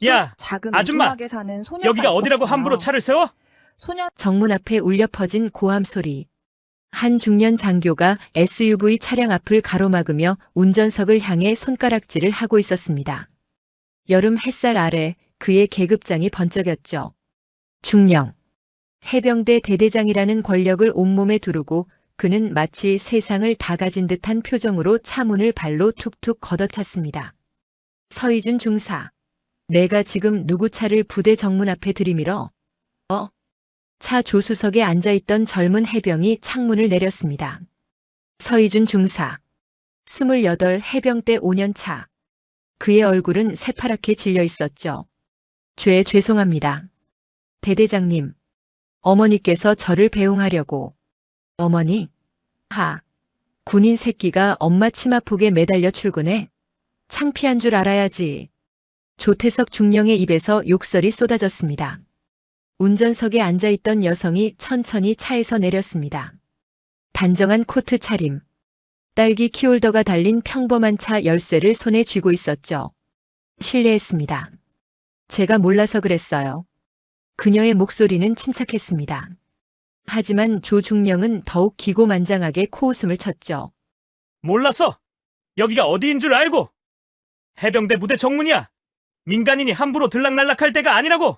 야, 작은 아줌마! 오두막에 사는 소녀가 여기가 어디라고 있었어요. 함부로 차를 세워? 소녀 정문 앞에 울려 퍼진 고함 소리. 한 중년 장교가 SUV 차량 앞을 가로막으며 운전석을 향해 손가락질을 하고 있었습니다. 여름 햇살 아래 그의 계급장이 번쩍였죠. 중령. 해병대 대대장이라는 권력을 온몸에 두르고 그는 마치 세상을 다 가진 듯한 표정으로 차 문을 발로 툭툭 걷어찼습니다. 서희준 중사. 내가 지금 누구 차를 부대 정문 앞에 들이밀어? 차 조수석에 앉아있던 젊은 해병이 창문을 내렸습니다. 서희준 중사. 28 해병대 5년 차. 그의 얼굴은 새파랗게 질려 있었죠. 죄송합니다. 대대장님. 어머니께서 저를 배웅하려고. 어머니? 군인 새끼가 엄마 치마폭에 매달려 출근해? 창피한 줄 알아야지. 조태석 중령의 입에서 욕설이 쏟아졌습니다. 운전석에 앉아있던 여성이 천천히 차에서 내렸습니다. 단정한 코트 차림. 딸기 키홀더가 달린 평범한 차 열쇠를 손에 쥐고 있었죠. 실례했습니다. 제가 몰라서 그랬어요. 그녀의 목소리는 침착했습니다. 하지만 조중령은 더욱 기고만장하게 코웃음을 쳤죠. 몰랐어. 여기가 어디인 줄 알고. 해병대 부대 정문이야. 민간인이 함부로 들락날락할 때가 아니라고.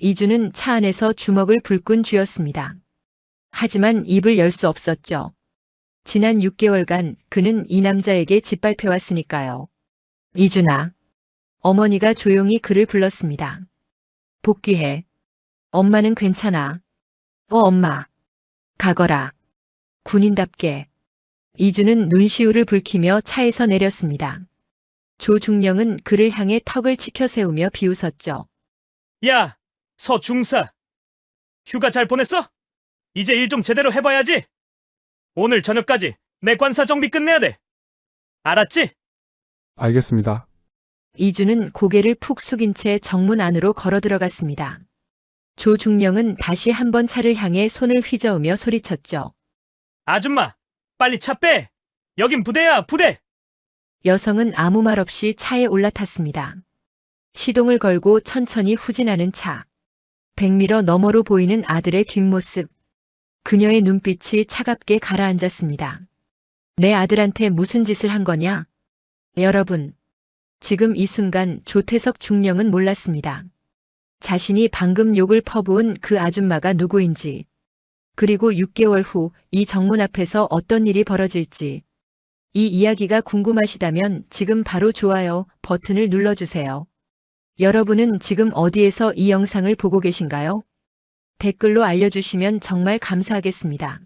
이주는 차 안에서 주먹을 불끈 쥐었습니다. 하지만 입을 열 수 없었죠. 지난 6개월간 그는 이 남자에게 짓밟혀왔으니까요. 이준아. 어머니가 조용히 그를 불렀습니다. 복귀해. 엄마는 괜찮아. 엄마. 가거라. 군인답게. 이주는 눈시울을 붉히며 차에서 내렸습니다. 조중령은 그를 향해 턱을 치켜 세우며 비웃었죠. 야, 서중사. 휴가 잘 보냈어? 이제 일 좀 제대로 해봐야지. 오늘 저녁까지 내 관사 정비 끝내야 돼. 알았지? 알겠습니다. 이주는 고개를 푹 숙인 채 정문 안으로 걸어 들어갔습니다. 조중령은 다시 한번 차를 향해 손을 휘저으며 소리쳤죠. 아줌마, 빨리 차 빼. 여긴 부대야, 부대. 여성은 아무 말 없이 차에 올라탔습니다. 시동을 걸고 천천히 후진하는 차. 백미러 너머로 보이는 아들의 뒷모습. 그녀의 눈빛이 차갑게 가라앉았습니다. 내 아들한테 무슨 짓을 한 거냐? 여러분. 지금 이 순간 조태석 중령은 몰랐습니다. 자신이 방금 욕을 퍼부은 그 아줌마가 누구인지, 그리고 6개월 후 이 정문 앞에서 어떤 일이 벌어질지. 이 이야기가 궁금하시다면 지금 바로 좋아요 버튼을 눌러주세요. 여러분은 지금 어디에서 이 영상을 보고 계신가요? 댓글로 알려주시면 정말 감사하겠습니다.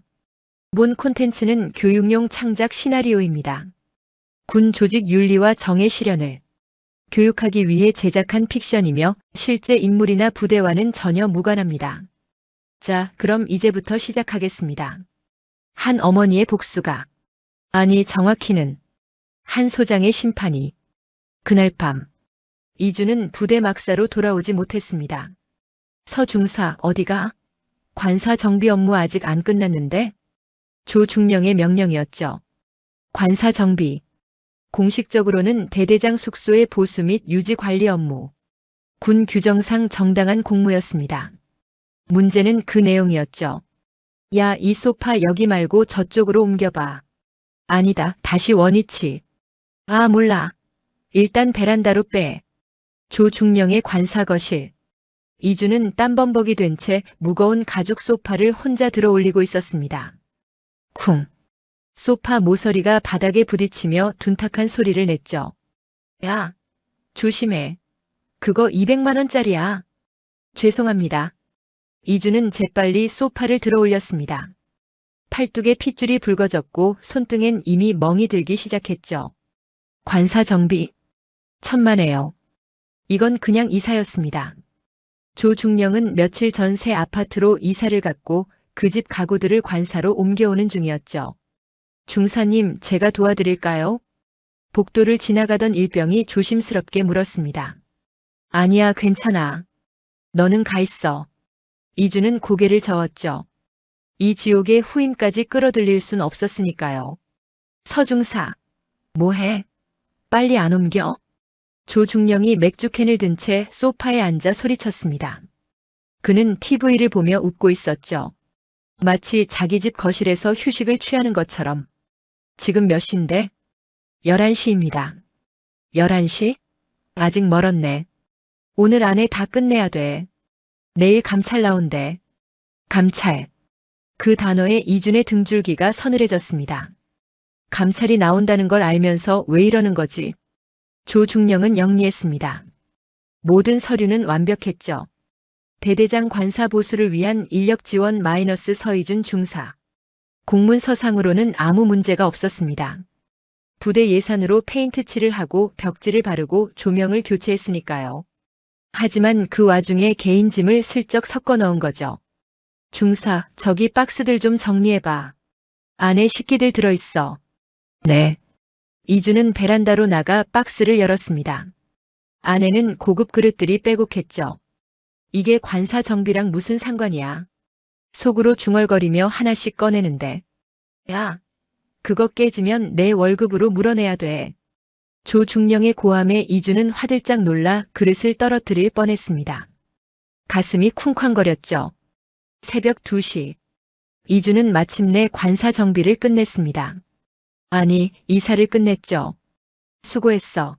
본 콘텐츠는 교육용 창작 시나리오입니다. 군 조직 윤리와 정의 실현을 교육하기 위해 제작한 픽션이며 실제 인물이나 부대와는 전혀 무관합니다. 자, 그럼 이제부터 시작하겠습니다. 한 어머니의 복수가, 아니 정확히는 한 소장의 심판이. 그날 밤 이주는 부대 막사로 돌아오지 못했습니다. 서중사 어디가? 관사 정비 업무 아직 안 끝났는데? 조중령의 명령이었죠. 관사 정비. 공식적으로는 대대장 숙소의 보수 및 유지 관리 업무. 군 규정상 정당한 공무였습니다. 문제는 그 내용이었죠. 야, 이 소파 여기 말고 저쪽으로 옮겨봐. 아니다, 다시 원위치. 아, 몰라. 일단 베란다로 빼. 조중령의 관사거실. 이주는 땀범벅이 된 채 무거운 가죽 소파를 혼자 들어 올리고 있었습니다. 쿵. 소파 모서리가 바닥에 부딪히며 둔탁한 소리를 냈죠. 야, 조심해. 그거 200만 원짜리야. 죄송합니다. 이주는 재빨리 소파를 들어 올렸습니다. 팔뚝에 핏줄이 붉어졌고 손등엔 이미 멍이 들기 시작했죠. 관사 정비. 천만에요. 이건 그냥 이사였습니다. 조중령은 며칠 전 새 아파트로 이사를 갔고 그 집 가구들을 관사로 옮겨오는 중이었죠. 중사님, 제가 도와드릴까요? 복도를 지나가던 일병이 조심스럽게 물었습니다. 아니야, 괜찮아. 너는 가 있어. 이주는 고개를 저었죠. 이 지옥의 후임까지 끌어들일 순 없었으니까요. 서중사. 뭐해? 빨리 안 옮겨? 조중령이 맥주캔을 든 채 소파에 앉아 소리쳤습니다. 그는 TV를 보며 웃고 있었죠. 마치 자기 집 거실에서 휴식을 취하는 것처럼. 지금 몇 시인데? 11시입니다. 11시? 아직 멀었네. 오늘 안에 다 끝내야 돼. 내일 감찰 나온대. 감찰. 그 단어에 이준의 등줄기가 서늘해졌습니다. 감찰이 나온다는 걸 알면서 왜 이러는 거지? 조중령은 영리했습니다. 모든 서류는 완벽했죠. 대대장 관사 보수를 위한 인력 지원 마이너스 서희준 중사. 공문서상으로는 아무 문제가 없었습니다. 부대 예산으로 페인트 칠을 하고 벽지를 바르고 조명을 교체했으니까요. 하지만 그 와중에 개인 짐을 슬쩍 섞어 넣은 거죠. 중사, 저기 박스들 좀 정리해봐. 안에 식기들 들어있어. 네. 이주는 베란다로 나가 박스를 열었습니다. 안에는 고급 그릇들이 빼곡했죠. 이게 관사 정비랑 무슨 상관이야? 속으로 중얼거리며 하나씩 꺼내는데. 야, 그거 깨지면 내 월급으로 물어내야 돼. 조중령의 고함에 이주는 화들짝 놀라 그릇을 떨어뜨릴 뻔했습니다. 가슴이 쿵쾅거렸죠. 새벽 2시. 이주는 마침내 관사 정비를 끝냈습니다. 아니, 이사를 끝냈죠. 수고했어.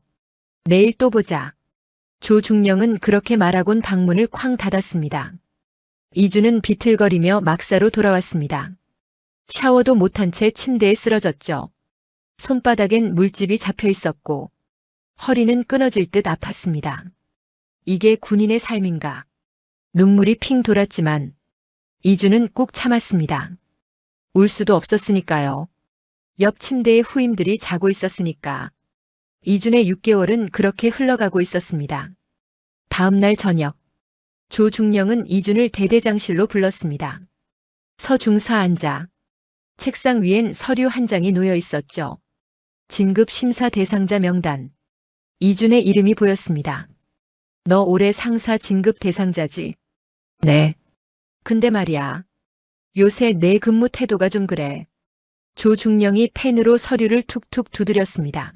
내일 또 보자. 조중령은 그렇게 말하곤 방문을 쾅 닫았습니다. 이주는 비틀거리며 막사로 돌아왔습니다. 샤워도 못한 채 침대에 쓰러졌죠. 손바닥엔 물집이 잡혀 있었고 허리는 끊어질 듯 아팠습니다. 이게 군인의 삶인가? 눈물이 핑 돌았지만 이주는 꾹 참았습니다. 울 수도 없었으니까요. 옆 침대에 후임들이 자고 있었으니까. 이준의 6개월은 그렇게 흘러가고 있었습니다. 다음 날 저녁, 조중령은 이준을 대대장실로 불렀습니다. 서중사 앉아. 책상 위엔 서류 한 장이 놓여 있었죠. 진급 심사 대상자 명단. 이준의 이름이 보였습니다. 너 올해 상사 진급 대상자지? 네. 근데 말이야. 요새 내 근무 태도가 좀 그래. 조중령이 펜으로 서류를 툭툭 두드렸습니다.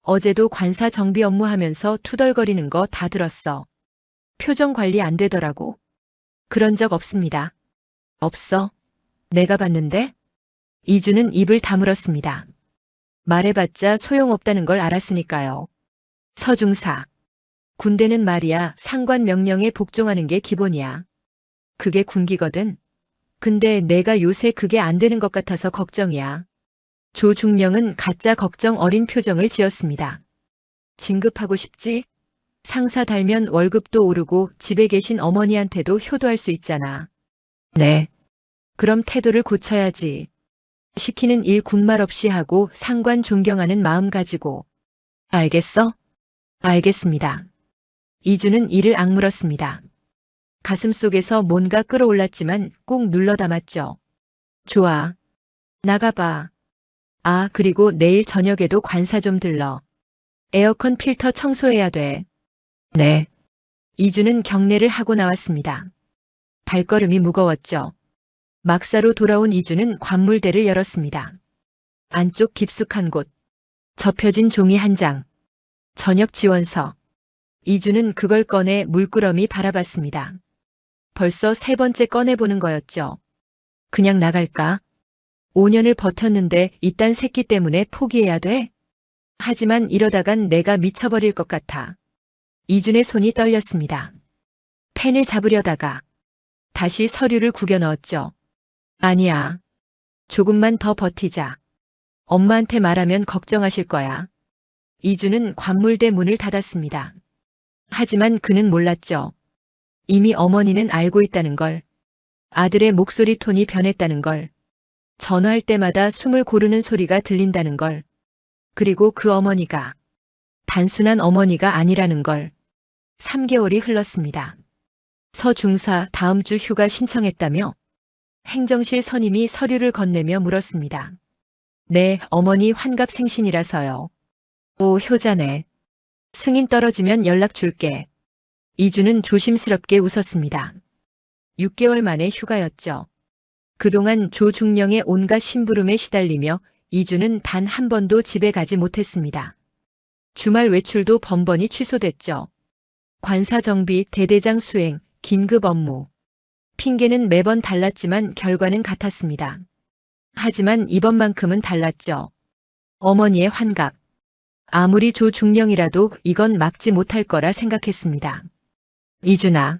어제도 관사 정비 업무하면서 투덜거리는 거 다 들었어. 표정 관리 안 되더라고. 그런 적 없습니다. 없어? 내가 봤는데? 이주는 입을 다물었습니다. 말해봤자 소용없다는 걸 알았으니까요. 서중사. 군대는 말이야 상관 명령에 복종하는 게 기본이야. 그게 군기거든. 근데 내가 요새 그게 안 되는 것 같아서 걱정이야. 조중령은 가짜 걱정 어린 표정을 지었습니다. 진급하고 싶지? 상사 달면 월급도 오르고 집에 계신 어머니한테도 효도할 수 있잖아. 네. 그럼 태도를 고쳐야지. 시키는 일 군말 없이 하고 상관 존경하는 마음 가지고. 알겠어? 알겠습니다. 이주는 이를 악물었습니다. 가슴속에서 뭔가 끌어올랐지만 꾹 눌러 담았죠. 좋아. 나가봐. 아, 그리고 내일 저녁에도 관사 좀 들러. 에어컨 필터 청소해야 돼. 네. 이주는 경례를 하고 나왔습니다. 발걸음이 무거웠죠. 막사로 돌아온 이주는 관물대를 열었습니다. 안쪽 깊숙한 곳. 접혀진 종이 한 장. 저녁 지원서. 이주는 그걸 꺼내 물끄러미 바라봤습니다. 벌써 3번째 꺼내보는 거였죠. 그냥 나갈까? 5년을 버텼는데 이딴 새끼 때문에 포기해야 돼? 하지만 이러다간 내가 미쳐버릴 것 같아. 이준의 손이 떨렸습니다. 펜을 잡으려다가 다시 서류를 구겨 넣었죠. 아니야. 조금만 더 버티자. 엄마한테 말하면 걱정하실 거야. 이준은 관물대 문을 닫았습니다. 하지만 그는 몰랐죠. 이미 어머니는 알고 있다는 걸. 아들의 목소리 톤이 변했다는 걸. 전화할 때마다 숨을 고르는 소리가 들린다는 걸. 그리고 그 어머니가 단순한 어머니가 아니라는 걸. 3개월이 흘렀습니다. 서중사 다음 주 휴가 신청했다며? 행정실 선임이 서류를 건네며 물었습니다. 네, 어머니 환갑생신이라서요. 오, 효자네. 승인 떨어지면 연락 줄게. 이주는 조심스럽게 웃었습니다. 6개월 만에 휴가였죠. 그동안 조중령의 온갖 심부름에 시달리며 이주는 단 한 번도 집에 가지 못했습니다. 주말 외출도 번번이 취소됐죠. 관사 정비, 대대장 수행, 긴급 업무. 핑계는 매번 달랐지만 결과는 같았습니다. 하지만 이번만큼은 달랐죠. 어머니의 환갑. 아무리 조중령이라도 이건 막지 못할 거라 생각했습니다. 이준아.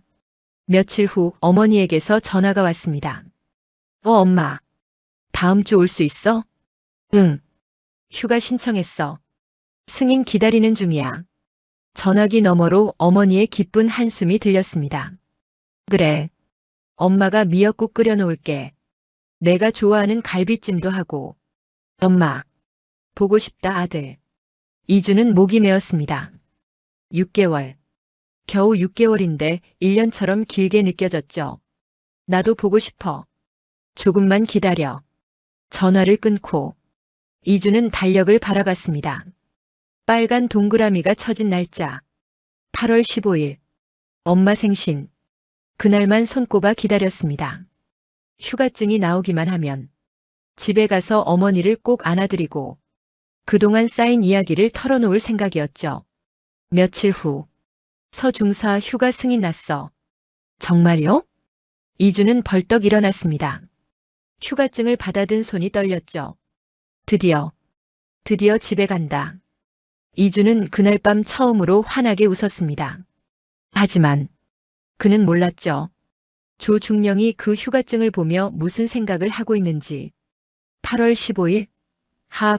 며칠 후 어머니에게서 전화가 왔습니다. 엄마. 다음 주 올 수 있어? 응. 휴가 신청했어. 승인 기다리는 중이야. 전화기 너머로 어머니의 기쁜 한숨이 들렸습니다. 그래. 엄마가 미역국 끓여 놓을게. 내가 좋아하는 갈비찜도 하고. 엄마. 보고 싶다 아들. 이주는 목이 메었습니다. 6개월. 겨우 6개월인데 1년처럼 길게 느껴졌죠. 나도 보고 싶어. 조금만 기다려. 전화를 끊고 이주는 달력을 바라봤습니다. 빨간 동그라미가 쳐진 날짜. 8월 15일. 엄마 생신. 그날만 손꼽아 기다렸습니다. 휴가증이 나오기만 하면 집에 가서 어머니를 꼭 안아드리고 그동안 쌓인 이야기를 털어놓을 생각이었죠. 며칠 후. 서중사 휴가 승인 났어. 정말요? 이주는 벌떡 일어났습니다. 휴가증을 받아든 손이 떨렸죠. 드디어 집에 간다. 이주는 그날 밤 처음으로 환하게 웃었습니다. 하지만 그는 몰랐죠. 조중령이 그 휴가증을 보며 무슨 생각을 하고 있는지. 8월 15일.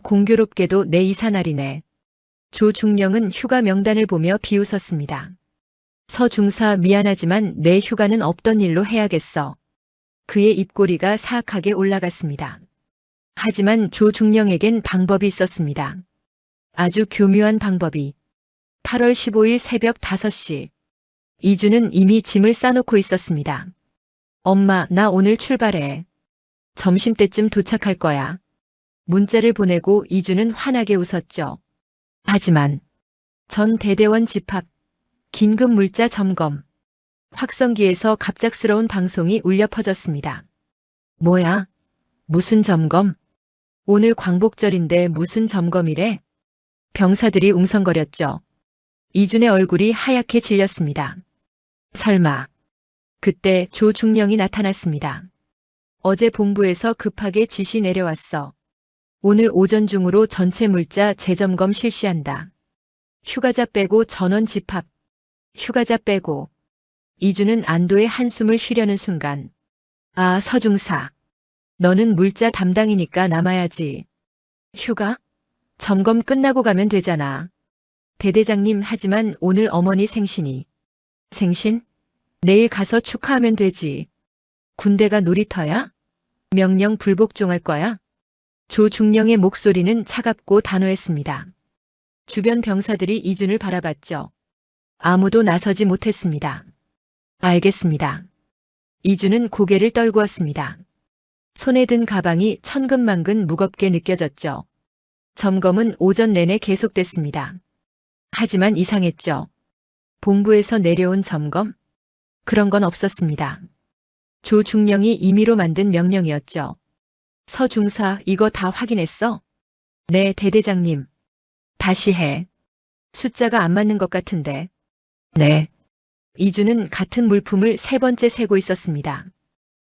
공교롭게도 내 이사날이네. 조중령은 휴가 명단을 보며 비웃었습니다. 서중사 미안하지만 내 휴가는 없던 일로 해야겠어. 그의 입꼬리가 사악하게 올라갔습니다. 하지만 조중령에겐 방법이 있었습니다. 아주 교묘한 방법이. 8월 15일 새벽 5시. 이주는 이미 짐을 싸놓고 있었습니다. 엄마, 나 오늘 출발해. 점심때쯤 도착할 거야. 문자를 보내고 이주는 환하게 웃었죠. 하지만 전 대대원 집합, 긴급 물자 점검. 확성기에서 갑작스러운 방송이 울려 퍼졌습니다. 뭐야? 무슨 점검? 오늘 광복절인데 무슨 점검이래? 병사들이 웅성거렸죠. 이준의 얼굴이 하얗게 질렸습니다. 설마. 그때 조중령이 나타났습니다. 어제 본부에서 급하게 지시 내려왔어. 오늘 오전 중으로 전체 물자 재점검 실시한다. 휴가자 빼고 전원 집합. 휴가자 빼고. 이주는 안도의 한숨을 쉬려는 순간. 아, 서중사. 너는 물자 담당이니까 남아야지. 휴가? 점검 끝나고 가면 되잖아. 대대장님, 하지만 오늘 어머니 생신이. 생신? 내일 가서 축하하면 되지. 군대가 놀이터야? 명령 불복종할 거야? 조중령의 목소리는 차갑고 단호했습니다. 주변 병사들이 이준을 바라봤죠. 아무도 나서지 못했습니다. 알겠습니다. 이준은 고개를 떨구었습니다. 손에 든 가방이 천근만근 무겁게 느껴졌죠. 점검은 오전 내내 계속됐습니다. 하지만 이상했죠. 본부에서 내려온 점검? 그런 건 없었습니다. 조중령이 임의로 만든 명령이었죠. 서중사, 이거 다 확인했어? 네, 대대장님. 다시 해. 숫자가 안 맞는 것 같은데. 네. 이주는 같은 물품을 3번째 세고 있었습니다.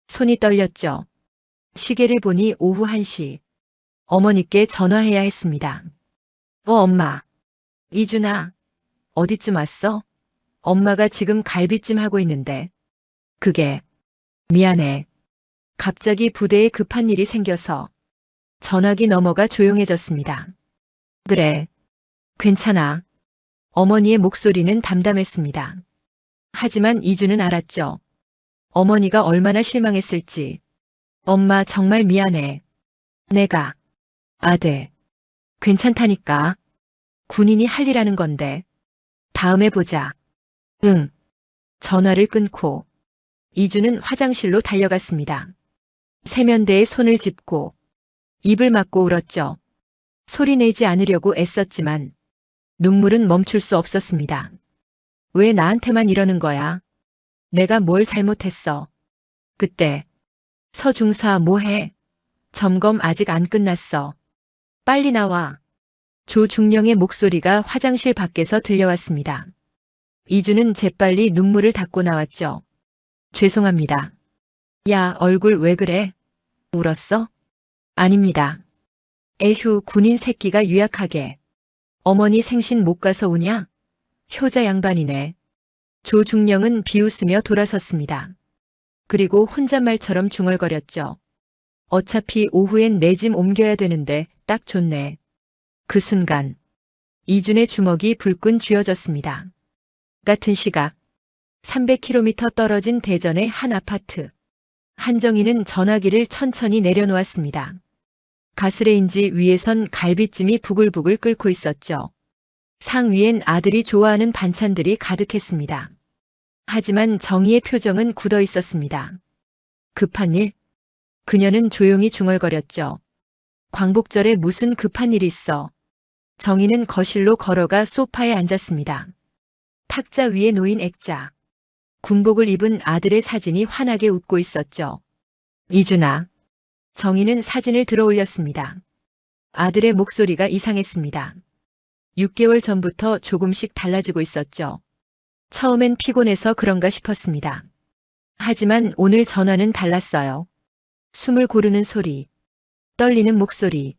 손이 떨렸죠. 시계를 보니 오후 1시. 어머니께 전화해야 했습니다. 엄마. 이준아. 어디쯤 왔어? 엄마가 지금 갈비찜 하고 있는데. 그게. 미안해. 갑자기 부대에 급한 일이 생겨서. 전화기 너머가 조용해졌습니다. 그래. 괜찮아. 어머니의 목소리는 담담했습니다. 하지만 이주는 알았죠. 어머니가 얼마나 실망했을지. 엄마, 정말 미안해. 내가. 아들. 괜찮다니까. 군인이 할 일 하는 건데. 다음에 보자. 응. 전화를 끊고 이주는 화장실로 달려갔습니다. 세면대에 손을 짚고 입을 막고 울었죠. 소리 내지 않으려고 애썼지만 눈물은 멈출 수 없었습니다. 왜 나한테만 이러는 거야? 내가 뭘 잘못했어? 그때. 서중사, 뭐해? 점검 아직 안 끝났어. 빨리 나와. 조중령의 목소리가 화장실 밖에서 들려왔습니다. 이주는 재빨리 눈물을 닦고 나왔죠. 죄송합니다. 야, 얼굴 왜 그래? 울었어? 아닙니다. 에휴, 군인 새끼가 유약하게. 어머니 생신 못 가서 우냐? 효자 양반이네. 조중령은 비웃으며 돌아섰습니다. 그리고 혼잣말처럼 중얼거렸죠. 어차피 오후엔 내 짐 옮겨야 되는데 딱 좋네. 그 순간 이준의 주먹이 불끈 쥐어졌습니다. 같은 시각 300km 떨어진 대전의 한 아파트. 한정희는 전화기를 천천히 내려놓았습니다. 가스레인지 위에선 갈비찜이 부글부글 끓고 있었죠. 상 위엔 아들이 좋아하는 반찬들이 가득했습니다. 하지만 정희의 표정은 굳어 있었습니다. 급한 일? 그녀는 조용히 중얼거렸죠. 광복절에 무슨 급한 일이 있어? 정희는 거실로 걸어가 소파에 앉았습니다. 탁자 위에 놓인 액자. 군복을 입은 아들의 사진이 환하게 웃고 있었죠. 이준아. 정희는 사진을 들어 올렸습니다. 아들의 목소리가 이상했습니다. 6개월 전부터 조금씩 달라지고 있었죠. 처음엔 피곤해서 그런가 싶었습니다. 하지만 오늘 전화는 달랐어요. 숨을 고르는 소리, 떨리는 목소리,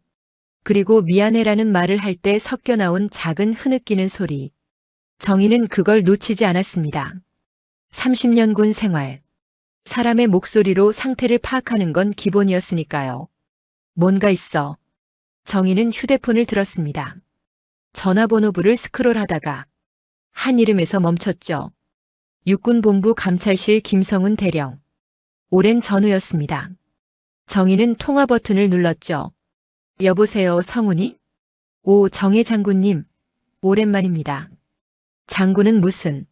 그리고 미안해라는 말을 할 때 섞여 나온 작은 흐느끼는 소리. 정희는 그걸 놓치지 않았습니다. 30년 군 생활. 사람의 목소리로 상태를 파악하는 건 기본이었으니까요. 뭔가 있어. 정희는 휴대폰을 들었습니다. 전화번호부를 스크롤하다가 한 이름에서 멈췄죠. 육군본부 감찰실 김성훈 대령. 오랜 전후였습니다. 정희는 통화 버튼을 눌렀죠. 여보세요, 성훈이? 오, 정혜 장군님. 오랜만입니다. 장군은 무슨?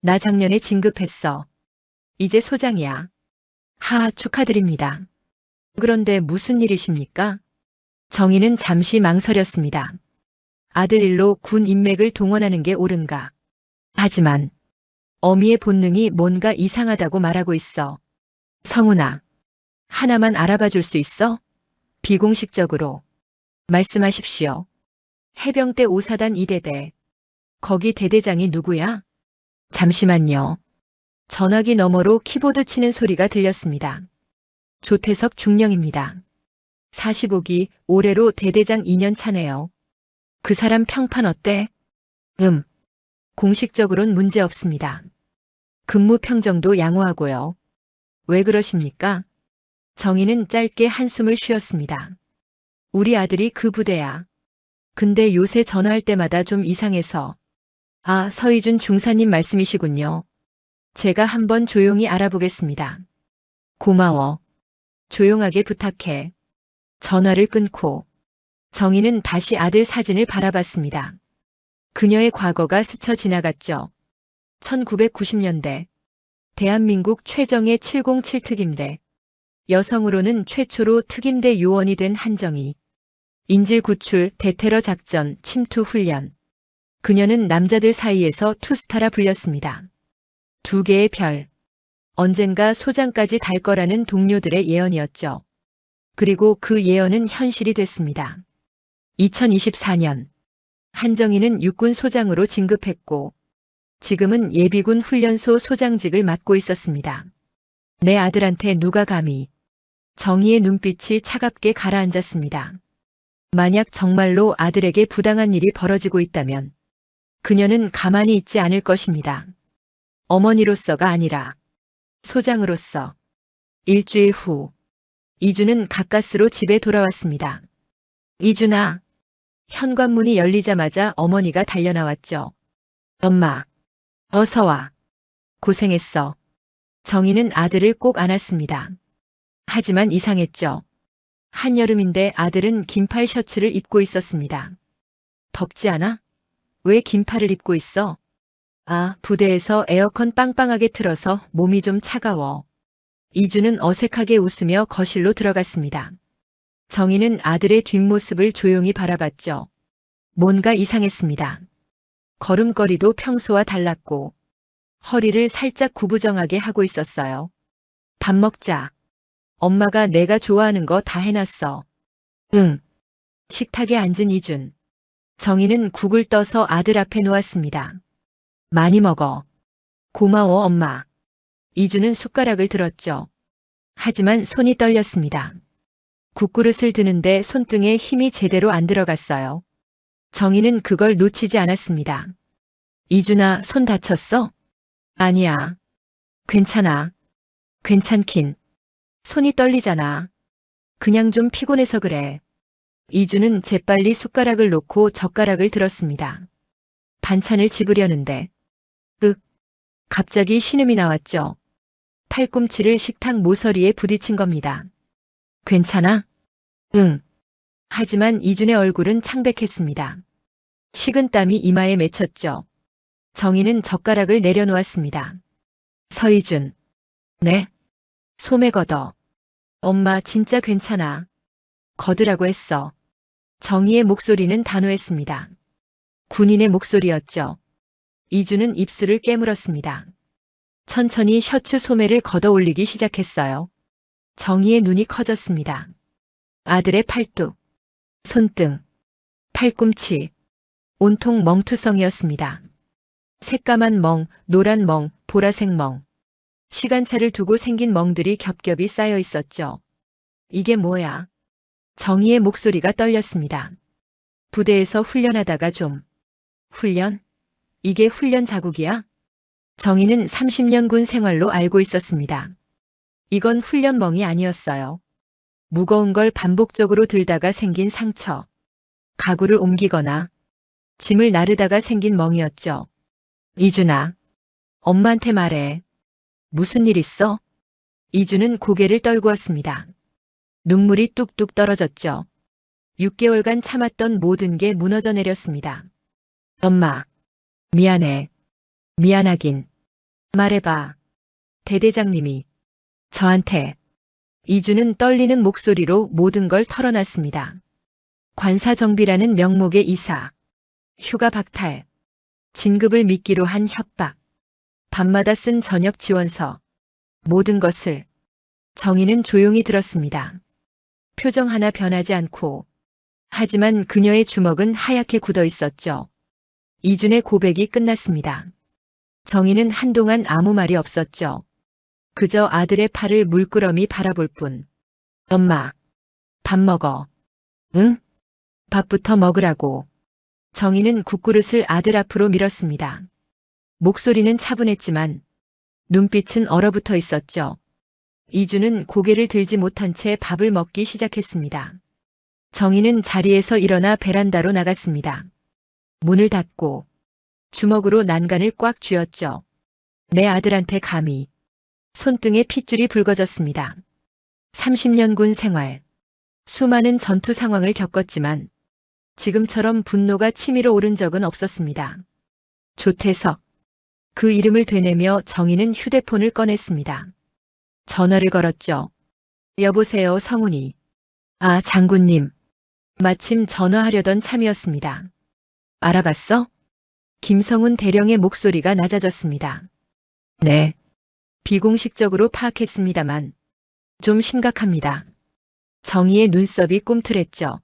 나 작년에 진급했어. 이제 소장이야. 하, 축하드립니다. 그런데 무슨 일이십니까? 정희는 잠시 망설였습니다. 아들 일로 군 인맥을 동원하는 게 옳은가. 하지만 어미의 본능이 뭔가 이상하다고 말하고 있어. 성훈아, 하나만 알아봐 줄 수 있어? 비공식적으로. 말씀하십시오. 해병대 5사단 2대대. 거기 대대장이 누구야? 잠시만요. 전화기 너머로 키보드 치는 소리가 들렸습니다. 조태석 중령입니다. 45기 올해로 대대장 2년 차네요. 그 사람 평판 어때? 공식적으론 문제 없습니다. 근무 평정도 양호하고요. 왜 그러십니까? 정희는 짧게 한숨을 쉬었습니다. 우리 아들이 그 부대야. 근데 요새 전화할 때마다 좀 이상해서. 아, 서희준 중사님 말씀이시군요. 제가 한번 조용히 알아보겠습니다. 고마워. 조용하게 부탁해. 전화를 끊고 정희는 다시 아들 사진을 바라봤습니다. 그녀의 과거가 스쳐 지나갔죠. 1990년대 대한민국 최정예 707 특임대. 여성으로는 최초로 특임대 요원이 된 한정희. 인질 구출, 대테러 작전, 침투 훈련. 그녀는 남자들 사이에서 투스타라 불렸습니다. 2개의 별. 언젠가 소장까지 달 거라는 동료들의 예언이었죠. 그리고 그 예언은 현실이 됐습니다. 2024년 한정희는 육군 소장으로 진급했고 지금은 예비군 훈련소 소장직을 맡고 있었습니다. 내 아들한테 누가 감히. 정희의 눈빛이 차갑게 가라앉았습니다. 만약 정말로 아들에게 부당한 일이 벌어지고 있다면 그녀는 가만히 있지 않을 것입니다. 어머니로서가 아니라 소장으로서. 일주일 후 이준은 가까스로 집에 돌아왔습니다. 이준아. 현관문이 열리자마자 어머니가 달려나왔죠. 엄마. 어서 와. 고생했어. 정희는 아들을 꼭 안았습니다. 하지만 이상했죠. 한여름인데 아들은 긴팔 셔츠를 입고 있었습니다. 덥지 않아? 왜 긴팔을 입고 있어? 아, 부대에서 에어컨 빵빵하게 틀어서 몸이 좀 차가워. 이준은 어색하게 웃으며 거실로 들어갔습니다. 정희는 아들의 뒷모습을 조용히 바라봤죠. 뭔가 이상했습니다. 걸음걸이도 평소와 달랐고 허리를 살짝 구부정하게 하고 있었어요. 밥 먹자. 엄마가 내가 좋아하는 거 다 해놨어. 응. 식탁에 앉은 이준. 정희는 국을 떠서 아들 앞에 놓았습니다. 많이 먹어. 고마워, 엄마. 이주는 숟가락을 들었죠. 하지만 손이 떨렸습니다. 국그릇을 드는데 손등에 힘이 제대로 안 들어갔어요. 정희는 그걸 놓치지 않았습니다. 이준아, 손 다쳤어? 아니야. 괜찮아. 괜찮긴. 손이 떨리잖아. 그냥 좀 피곤해서 그래. 이주는 재빨리 숟가락을 놓고 젓가락을 들었습니다. 반찬을 집으려는데 갑자기 신음이 나왔죠. 팔꿈치를 식탁 모서리에 부딪힌 겁니다. 괜찮아? 응. 하지만 이준의 얼굴은 창백했습니다. 식은땀이 이마에 맺혔죠. 정희는 젓가락을 내려놓았습니다. 서이준. 네? 소매 걷어. 엄마 진짜 괜찮아. 걷으라고 했어. 정희의 목소리는 단호했습니다. 군인의 목소리였죠. 이주는 입술을 깨물었습니다. 천천히 셔츠 소매를 걷어 올리기 시작했어요. 정희의 눈이 커졌습니다. 아들의 팔뚝, 손등, 팔꿈치, 온통 멍투성이었습니다. 새까만 멍, 노란 멍, 보라색 멍. 시간차를 두고 생긴 멍들이 겹겹이 쌓여 있었죠. 이게 뭐야? 정희의 목소리가 떨렸습니다. 부대에서 훈련하다가 좀. 훈련? 이게 훈련 자국이야? 정희는 30년 군 생활로 알고 있었습니다. 이건 훈련멍이 아니었어요. 무거운 걸 반복적으로 들다가 생긴 상처. 가구를 옮기거나 짐을 나르다가 생긴 멍이었죠. 이준아, 엄마한테 말해. 무슨 일 있어? 이준은 고개를 떨구었습니다. 눈물이 뚝뚝 떨어졌죠. 6개월간 참았던 모든 게 무너져 내렸습니다. 엄마, 미안해. 미안하긴. 말해봐. 대대장님이 저한테. 이주는 떨리는 목소리로 모든 걸 털어놨습니다. 관사정비라는 명목의 이사, 휴가 박탈, 진급을 미끼로 한 협박, 밤마다 쓴 저녁 지원서, 모든 것을. 정희는 조용히 들었습니다. 표정 하나 변하지 않고. 하지만 그녀의 주먹은 하얗게 굳어 있었죠. 이준의 고백이 끝났습니다. 정희는 한동안 아무 말이 없었죠. 그저 아들의 팔을 물끄러미 바라볼 뿐. 엄마, 밥 먹어. 응? 밥부터 먹으라고. 정희는 국그릇을 아들 앞으로 밀었습니다. 목소리는 차분했지만 눈빛은 얼어붙어 있었죠. 이주는 고개를 들지 못한 채 밥을 먹기 시작했습니다. 정희는 자리에서 일어나 베란다로 나갔습니다. 문을 닫고 주먹으로 난간을 꽉 쥐었죠. 내 아들한테 감히. 손등에 핏줄이 붉어졌습니다. 30년 군 생활. 수많은 전투 상황을 겪었지만 지금처럼 분노가 치밀어 오른 적은 없었습니다. 조태석. 그 이름을 되뇌며 정희는 휴대폰을 꺼냈습니다. 전화를 걸었죠. 여보세요, 성훈이. 아, 장군님. 마침 전화하려던 참이었습니다. 알아봤어? 김성훈 대령의 목소리가 낮아졌습니다. 네. 비공식적으로 파악했습니다만 좀 심각합니다. 정희의 눈썹이 꿈틀했죠.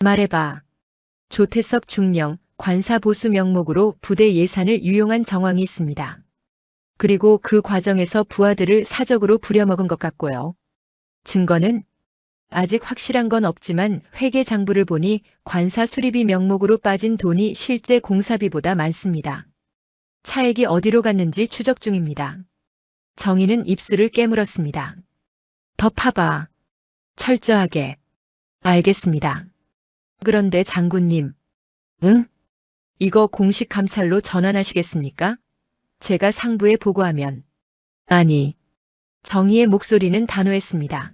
말해봐. 조태석 중령 관사 보수 명목으로 부대 예산을 유용한 정황이 있습니다. 그리고 그 과정에서 부하들을 사적으로 부려먹은 것 같고요. 증거는? 아직 확실한 건 없지만 회계 장부를 보니 관사 수리비 명목으로 빠진 돈이 실제 공사비보다 많습니다. 차액이 어디로 갔는지 추적 중입니다. 정희는 입술을 깨물었습니다. 더 파봐. 철저하게. 알겠습니다. 그런데 장군님. 응? 이거 공식 감찰로 전환하시겠습니까? 제가 상부에 보고하면. 아니. 정희의 목소리는 단호했습니다.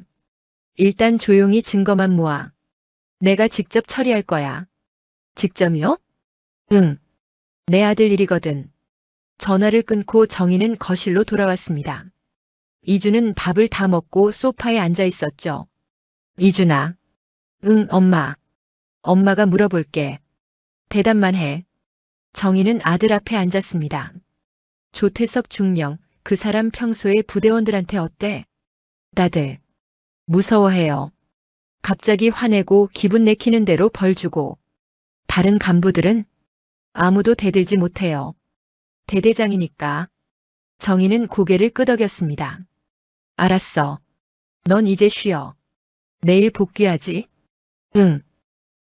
일단 조용히 증거만 모아. 내가 직접 처리할 거야. 직접요? 응. 내 아들 일이거든. 전화를 끊고 정희는 거실로 돌아왔습니다. 이주는 밥을 다 먹고 소파에 앉아 있었죠. 이준아. 응, 엄마. 엄마가 물어볼게. 대답만 해. 정희는 아들 앞에 앉았습니다. 조태석 중령, 그 사람 평소에 부대원들한테 어때? 다들 무서워해요. 갑자기 화내고 기분 내키는 대로 벌 주고 다른 간부들은 아무도 대들지 못해요. 대대장이니까. 정희는 고개를 끄덕였습니다. 알았어. 넌 이제 쉬어. 내일 복귀하지? 응.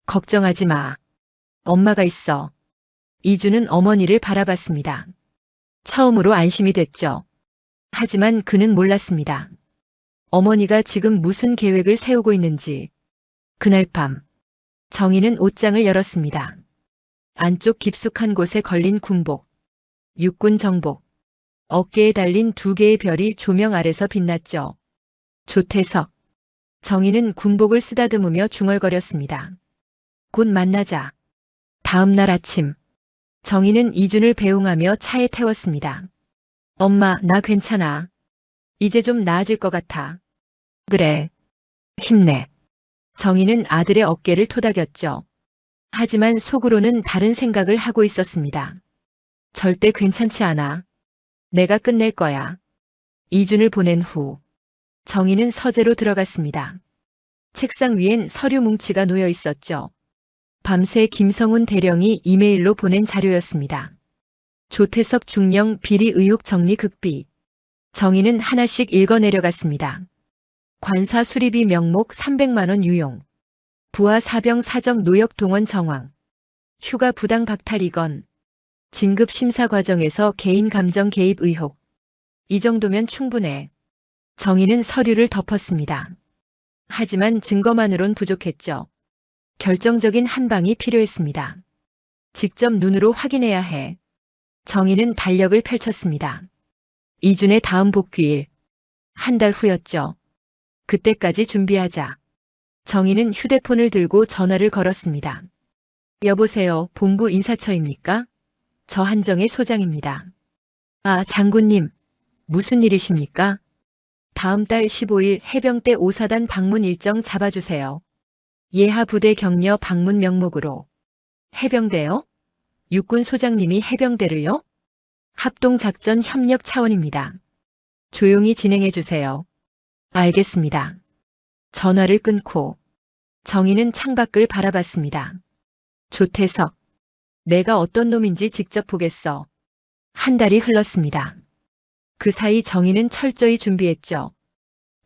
걱정하지 마. 엄마가 있어. 이주는 어머니를 바라봤습니다. 처음으로 안심이 됐죠. 하지만 그는 몰랐습니다. 어머니가 지금 무슨 계획을 세우고 있는지. 그날 밤, 정희는 옷장을 열었습니다. 안쪽 깊숙한 곳에 걸린 군복, 육군 정복, 어깨에 달린 두 개의 별이 조명 아래서 빛났죠. 조태석. 정희는 군복을 쓰다듬으며 중얼거렸습니다. 곧 만나자. 다음 날 아침, 정희는 이준을 배웅하며 차에 태웠습니다. 엄마, 나 괜찮아. 이제 좀 나아질 것 같아. 그래. 힘내. 정희는 아들의 어깨를 토닥였죠. 하지만 속으로는 다른 생각을 하고 있었습니다. 절대 괜찮지 않아. 내가 끝낼 거야. 이준을 보낸 후, 정희는 서재로 들어갔습니다. 책상 위엔 서류 뭉치가 놓여 있었죠. 밤새 김성훈 대령이 이메일로 보낸 자료였습니다. 조태석 중령 비리 의혹 정리 극비. 정희는 하나씩 읽어내려갔습니다. 관사 수리비 명목 300만 원 유용. 부하 사병 사적 노역 동원 정황. 휴가 부당 박탈 이건. 진급 심사 과정에서 개인 감정 개입 의혹. 이 정도면 충분해. 정희는 서류를 덮었습니다. 하지만 증거만으론 부족했죠. 결정적인 한 방이 필요했습니다. 직접 눈으로 확인해야 해. 정희는 달력을 펼쳤습니다. 이준의 다음 복귀일. 한 달 후였죠. 그때까지 준비하자. 정희는 휴대폰을 들고 전화를 걸었습니다. 여보세요, 본부 인사처입니까? 저 한정의 소장입니다. 아, 장군님. 무슨 일이십니까? 다음 달 15일 해병대 5사단 방문 일정 잡아주세요. 예하 부대 격려 방문 명목으로. 해병대요? 육군 소장님이 해병대를요? 합동작전 협력 차원입니다. 조용히 진행해 주세요. 알겠습니다. 전화를 끊고 정희는 창밖을 바라봤습니다. 조태석. 내가 어떤 놈인지 직접 보겠어. 한 달이 흘렀습니다. 그 사이 정희는 철저히 준비했죠.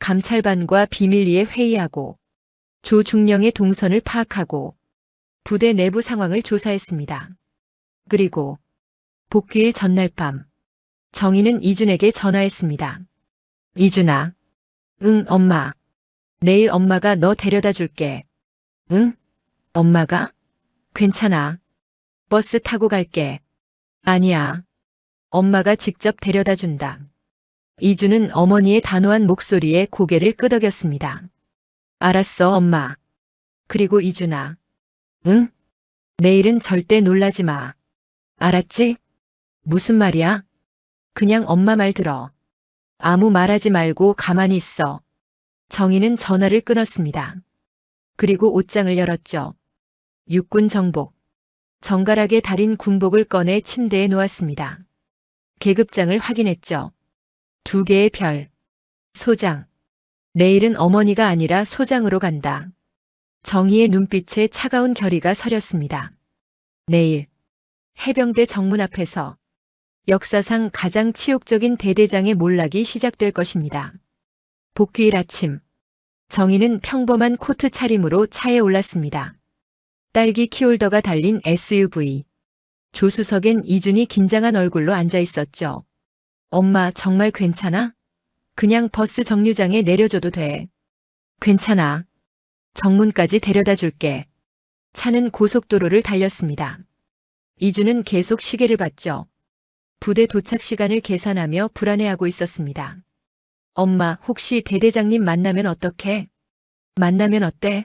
감찰반과 비밀리에 회의하고 조중령의 동선을 파악하고 부대 내부 상황을 조사했습니다. 그리고 복귀일 전날 밤 정희는 이준에게 전화했습니다. 이준아. 응, 엄마. 내일 엄마가 너 데려다 줄게. 응? 엄마가? 괜찮아. 버스 타고 갈게. 아니야. 엄마가 직접 데려다 준다. 이준은 어머니의 단호한 목소리에 고개를 끄덕였습니다. 알았어, 엄마. 그리고 이준아. 응? 내일은 절대 놀라지 마. 알았지? 무슨 말이야? 그냥 엄마 말 들어. 아무 말하지 말고 가만히 있어. 정희는 전화를 끊었습니다. 그리고 옷장을 열었죠. 육군 정복. 정갈하게 달인 군복을 꺼내 침대에 놓았습니다. 계급장을 확인했죠. 두 개의 별. 소장. 내일은 어머니가 아니라 소장으로 간다. 정희의 눈빛에 차가운 결의가 서렸습니다. 내일 해병대 정문 앞에서 역사상 가장 치욕적인 대대장의 몰락이 시작될 것입니다. 복귀일 아침, 정희는 평범한 코트 차림으로 차에 올랐습니다. 딸기 키홀더가 달린 SUV. 조수석엔 이준이 긴장한 얼굴로 앉아 있었죠. 엄마, 정말 괜찮아? 그냥 버스 정류장에 내려줘도 돼. 괜찮아. 정문까지 데려다 줄게. 차는 고속도로를 달렸습니다. 이준은 계속 시계를 봤죠. 부대 도착 시간을 계산하며 불안해하고 있었습니다. 엄마, 혹시 대대장님 만나면 어떡해? 만나면 어때?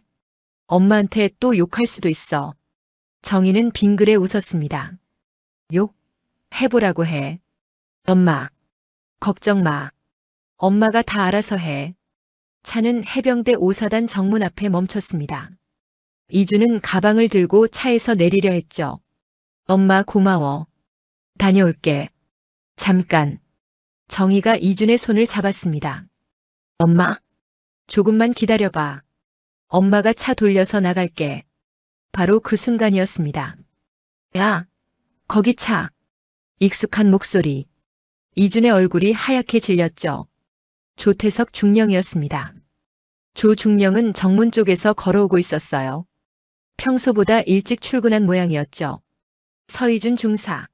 엄마한테 또 욕할 수도 있어. 정희는 빙그레 웃었습니다. 욕? 해보라고 해. 엄마, 걱정 마. 엄마가 다 알아서 해. 차는 해병대 5사단 정문 앞에 멈췄습니다. 이준은 가방을 들고 차에서 내리려 했죠. 엄마, 고마워. 다녀올게. 잠깐. 정희가 이준의 손을 잡았습니다. 엄마, 조금만 기다려봐. 엄마가 차 돌려서 나갈게. 바로 그 순간이었습니다. 야, 거기 차. 익숙한 목소리. 이준의 얼굴이 하얗게 질렸죠. 조태석 중령이었습니다. 조 중령은 정문 쪽에서 걸어오고 있었어요. 평소보다 일찍 출근한 모양이었죠. 서희준 중사.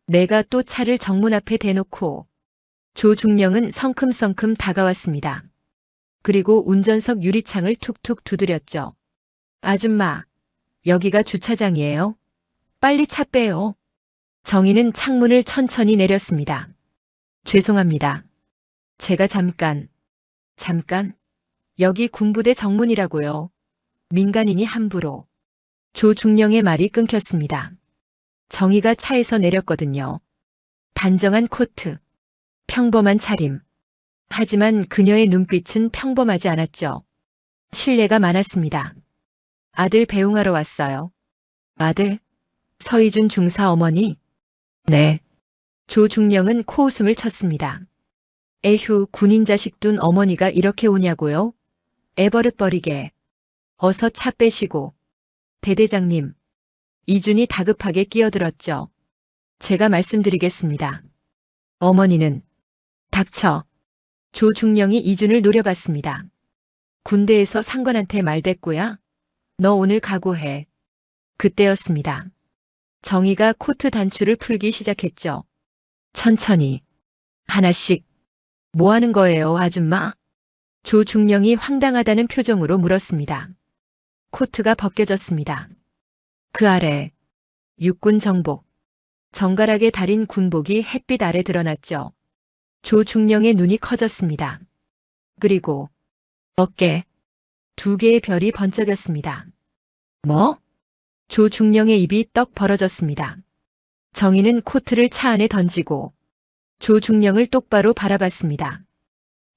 내가 또 차를 정문 앞에 대놓고. 조 중령은 성큼성큼 다가왔습니다. 그리고 운전석 유리창을 툭툭 두드렸죠. 아줌마, 여기가 주차장이에요. 빨리 차 빼요. 정희는 창문을 천천히 내렸습니다. 죄송합니다. 제가 잠깐. 여기 군부대 정문이라고요. 민간인이 함부로. 조 중령의 말이 끊겼습니다. 정희가 차에서 내렸거든요. 단정한 코트. 평범한 차림. 하지만 그녀의 눈빛은 평범하지 않았죠. 신뢰가 많았습니다. 아들 배웅하러 왔어요. 아들? 서희준 중사 어머니? 네. 조 중령은 코웃음을 쳤습니다. 에휴, 군인 자식 둔 어머니가 이렇게 오냐고요? 애버릇버리게. 어서 차 빼시고. 대대장님. 이준이 다급하게 끼어들었죠. 제가 말씀드리겠습니다. 어머니는. 닥쳐. 조 중령이 이준을 노려봤습니다. 군대에서 상관한테 말댔구야? 너 오늘 각오해. 그때였습니다. 정희가 코트 단추를 풀기 시작했죠. 천천히. 하나씩. 뭐 하는 거예요, 아줌마? 조 중령이 황당하다는 표정으로 물었습니다. 코트가 벗겨졌습니다. 그 아래 육군 정복. 정갈하게 다린 군복이 햇빛 아래 드러났죠. 조 중령의 눈이 커졌습니다. 그리고 어깨. 2개의 별이 번쩍였습니다. 뭐? 조 중령의 입이 떡 벌어졌습니다. 정희는 코트를 차 안에 던지고 조 중령을 똑바로 바라봤습니다.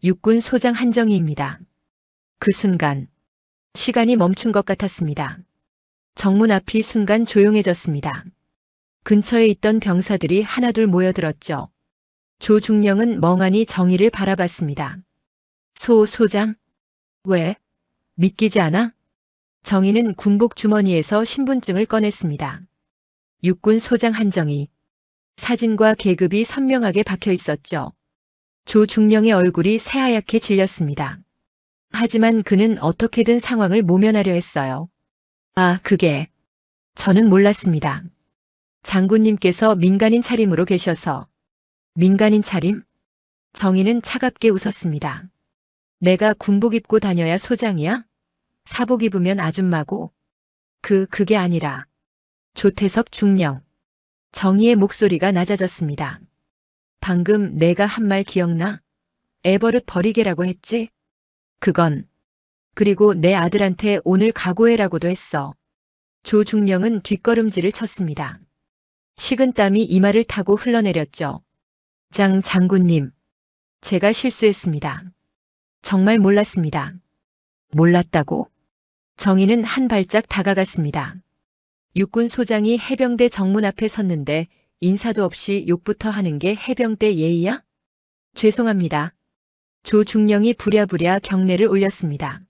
육군 소장 한정희입니다. 그 순간 시간이 멈춘 것 같았습니다. 정문 앞이 순간 조용해졌습니다. 근처에 있던 병사들이 하나둘 모여들었죠. 조 중령은 멍하니 정희를 바라봤습니다. 소장? 왜? 믿기지 않아? 정희는 군복 주머니에서 신분증을 꺼냈습니다. 육군 소장 한정희. 사진과 계급이 선명하게 박혀 있었죠. 조 중령의 얼굴이 새하얗게 질렸습니다. 하지만 그는 어떻게든 상황을 모면하려 했어요. 아, 그게. 저는 몰랐습니다. 장군님께서 민간인 차림으로 계셔서. 민간인 차림? 정희는 차갑게 웃었습니다. 내가 군복 입고 다녀야 소장이야? 사복 입으면 아줌마고. 그게 아니라. 조태석 중령. 정희의 목소리가 낮아졌습니다. 방금 내가 한 말 기억나? 애버릇 버리게라고 했지? 그건. 그리고 내 아들한테 오늘 각오해라고도 했어. 조 중령은 뒷걸음질을 쳤습니다. 식은땀이 이마를 타고 흘러내렸죠. 장군님. 제가 실수했습니다. 정말 몰랐습니다. 몰랐다고? 정희는 한 발짝 다가갔습니다. 육군 소장이 해병대 정문 앞에 섰는데 인사도 없이 욕부터 하는 게 해병대 예의야? 죄송합니다. 조 중령이 부랴부랴 경례를 올렸습니다.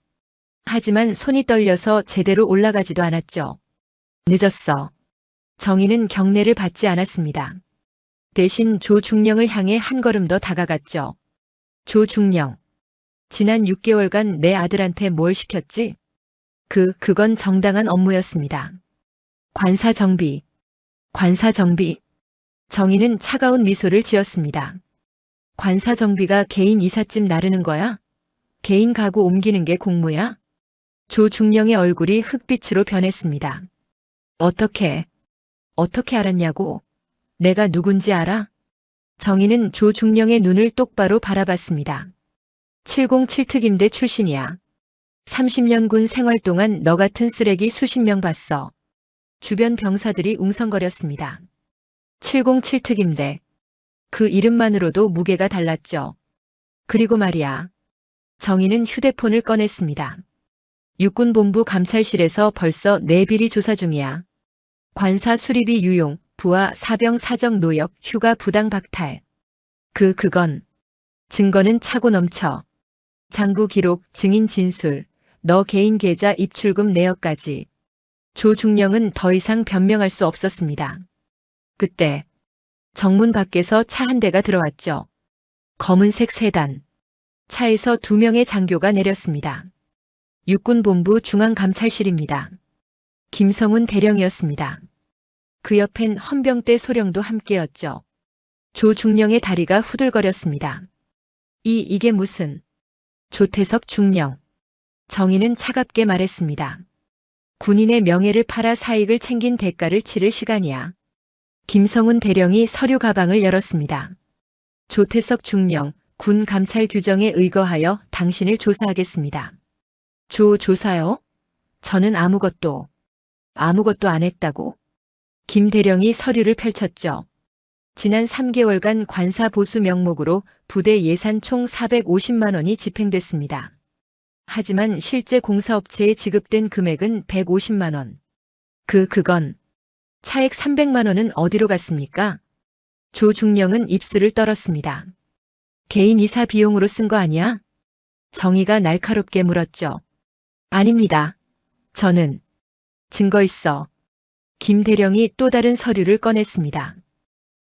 하지만 손이 떨려서 제대로 올라가지도 않았죠. 늦었어. 정희는 경례를 받지 않았습니다. 대신 조 중령을 향해 한 걸음 더 다가갔죠. 조 중령. 지난 6개월간 내 아들한테 뭘 시켰지? 그건 정당한 업무였습니다. 관사 정비. 정희는 차가운 미소를 지었습니다. 관사 정비가 개인 이삿짐 나르는 거야? 개인 가구 옮기는 게 공무야? 조 중령의 얼굴이 흑빛으로 변했습니다. 어떻게 알았냐고? 내가 누군지 알아? 정희는 조 중령의 눈을 똑바로 바라봤습니다. 707특임대 출신이야. 30년 군 생활 동안 너 같은 쓰레기 수십 명 봤어. 주변 병사들이 웅성거렸습니다. 707특임대. 그 이름만으로도 무게가 달랐죠. 그리고 말이야. 정희는 휴대폰을 꺼냈습니다. 육군본부 감찰실에서 벌써 내 비리 조사 중이야. 관사 수리비 유용, 부하 사병 사적 노역, 휴가 부당 박탈. 그건. 증거는 차고 넘쳐. 장부 기록, 증인 진술, 너 개인 계좌 입출금 내역까지. 조중령은 더 이상 변명할 수 없었습니다. 그때 정문 밖에서 차 한 대가 들어왔죠. 검은색 세단. 차에서 2명의 장교가 내렸습니다. 육군본부 중앙감찰실입니다. 김성훈 대령이었습니다. 그 옆엔 헌병대 소령도 함께였죠. 조중령의 다리가 후들거렸습니다. 이게 무슨... 조태석 중령. 정의는 차갑게 말했습니다. 군인의 명예를 팔아 사익을 챙긴 대가를 치를 시간이야. 김성훈 대령이 서류 가방을 열었습니다. 조태석 중령, 군 감찰 규정에 의거하여 당신을 조사하겠습니다. 조사요? 저는 아무것도 안 했다고. 김 대령이 서류를 펼쳤죠. 지난 3개월간 관사 보수 명목으로 부대 예산 총 450만 원이 집행됐습니다. 하지만 실제 공사업체에 지급된 금액은 150만 원. 그건 차액 300만 원은 어디로 갔습니까? 조중령은 입술을 떨었습니다. 개인 이사 비용으로 쓴 거 아니야? 정의가 날카롭게 물었죠. 아닙니다. 저는 증거 있어. 김 대령이 또 다른 서류를 꺼냈습니다.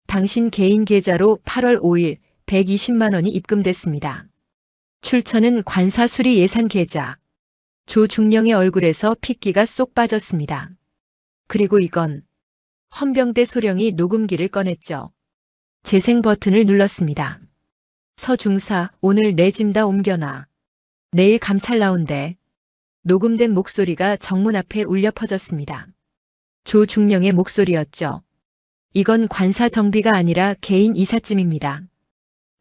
당신 개인 계좌로 8월 5일 120만 원이 입금됐습니다. 출처는 관사 수리 예산 계좌. 조중령의 얼굴에서 핏기가 쏙 빠졌습니다. 그리고 이건... 헌병대 소령이 녹음기를 꺼냈죠. 재생 버튼을 눌렀습니다. 서중사, 오늘 내 짐 다 옮겨놔. 내일 감찰 나온대. 녹음된 목소리가 정문 앞에 울려 퍼졌습니다. 조중령의 목소리였죠. 이건 관사 정비가 아니라 개인 이삿짐입니다.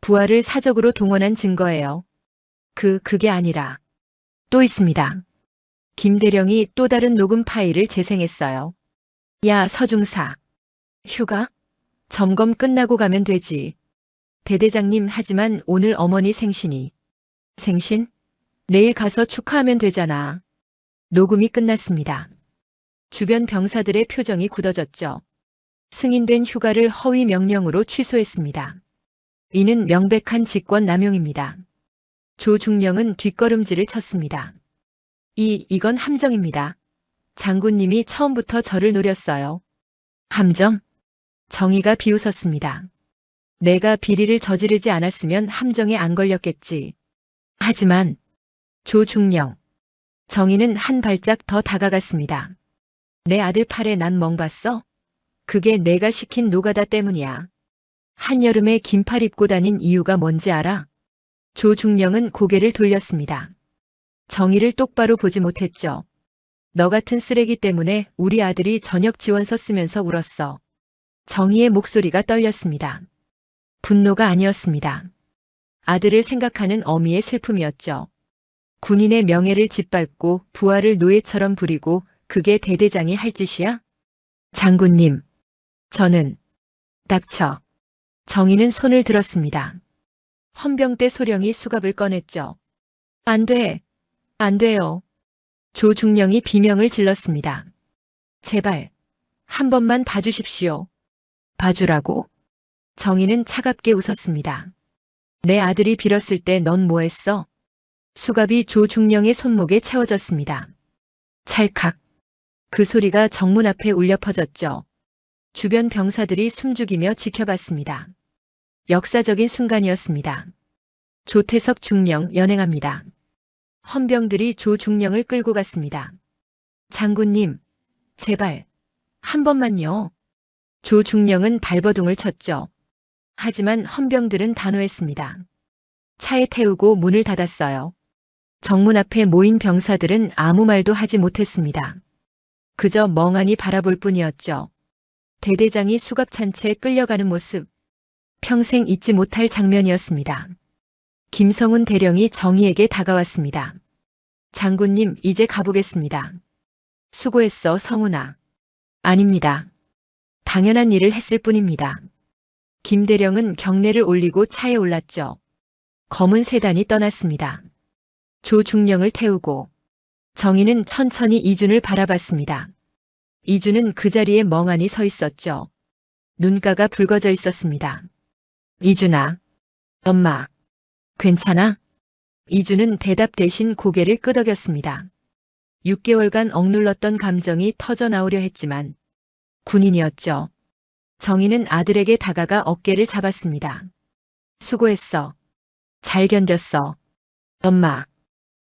부하를 사적으로 동원한 증거예요. 그게 아니라 또 있습니다. 김 대령이 또 다른 녹음 파일을 재생했어요. 야, 서중사. 휴가? 점검 끝나고 가면 되지. 대대장님, 하지만 오늘 어머니 생신이. 생신? 내일 가서 축하하면 되잖아. 녹음이 끝났습니다. 주변 병사들의 표정이 굳어졌죠. 승인된 휴가를 허위 명령으로 취소했습니다. 이는 명백한 직권 남용입니다. 조중령은 뒷걸음질을 쳤습니다. 이건 함정입니다. 장군님이 처음부터 저를 노렸어요. 함정? 정의가 비웃었습니다. 내가 비리를 저지르지 않았으면 함정에 안 걸렸겠지. 하지만 조중령. 정의는 한 발짝 더 다가갔습니다. 내 아들 팔에 난 멍 봤어? 그게 내가 시킨 노가다 때문이야. 한여름에 긴팔 입고 다닌 이유가 뭔지 알아? 조중령은 고개를 돌렸습니다. 정의를 똑바로 보지 못했죠. 너 같은 쓰레기 때문에 우리 아들이 전역 지원서 쓰면서 울었어. 정의의 목소리가 떨렸습니다. 분노가 아니었습니다. 아들을 생각하는 어미의 슬픔이었죠. 군인의 명예를 짓밟고 부하를 노예처럼 부리고 그게 대대장이 할 짓이야? 장군님, 저는... 닥쳐. 정의는 손을 들었습니다. 헌병대 소령이 수갑을 꺼냈죠. 안 돼. 안 돼요. 조중령이 비명을 질렀습니다. 제발, 한 번만 봐주십시오. 봐주라고? 정의는 차갑게 웃었습니다. 내 아들이 빌었을 때 넌 뭐 했어? 수갑이 조중령의 손목에 채워졌습니다. 찰칵. 그 소리가 정문 앞에 울려 퍼졌죠. 주변 병사들이 숨죽이며 지켜봤습니다. 역사적인 순간이었습니다. 조태석 중령 연행합니다. 헌병들이 조중령을 끌고 갔습니다. 장군님, 제발, 한 번만요. 조중령은 발버둥을 쳤죠. 하지만 헌병들은 단호했습니다. 차에 태우고 문을 닫았어요. 정문 앞에 모인 병사들은 아무 말도 하지 못했습니다. 그저 멍하니 바라볼 뿐이었죠. 대대장이 수갑 찬 채 끌려가는 모습, 평생 잊지 못할 장면이었습니다. 김성훈 대령이 정의에게 다가왔습니다. 장군님, 이제 가보겠습니다. 수고했어, 성훈아. 아닙니다. 당연한 일을 했을 뿐입니다. 김 대령은 경례를 올리고 차에 올랐죠. 검은 세단이 떠났습니다. 조중령을 태우고 정의는 천천히 이준을 바라봤습니다. 이준은 그 자리에 멍하니 서 있었죠. 눈가가 붉어져 있었습니다. 이준아, 엄마, 괜찮아? 이준은 대답 대신 고개를 끄덕였습니다. 6개월간 억눌렀던 감정이 터져 나오려 했지만 군인이었죠. 정희는 아들에게 다가가 어깨를 잡았습니다. 수고했어. 잘 견뎠어. 엄마.